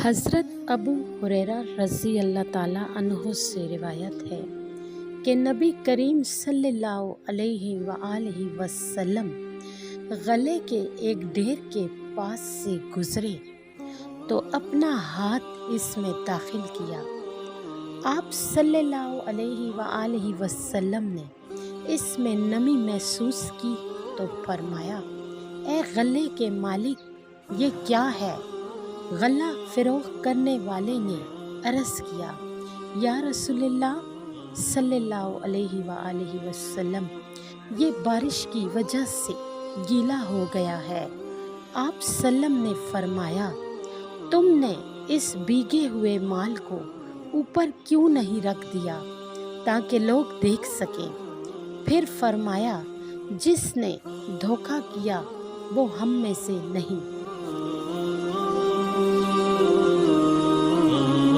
حضرت ابو ہریرہ رضی اللہ تعالیٰ عنہ سے روایت ہے کہ نبی کریم صلی اللہ علیہ وآلہ وسلم غلے کے ایک ڈھیر کے پاس سے گزرے تو اپنا ہاتھ اس میں داخل کیا۔ آپ صلی اللہ علیہ وآلہ وسلم نے اس میں نمی محسوس کی تو فرمایا، اے غلے کے مالک، یہ کیا ہے؟ غلہ فروخت کرنے والے نے عرض کیا، یا رسول اللہ صلی اللہ علیہ وآلہ وسلم، یہ بارش کی وجہ سے گیلا ہو گیا ہے۔ آپ سلم نے فرمایا، تم نے اس بھیگے ہوئے مال کو اوپر کیوں نہیں رکھ دیا تاکہ لوگ دیکھ سکیں؟ پھر فرمایا، جس نے دھوکہ کیا وہ ہم میں سے نہیں۔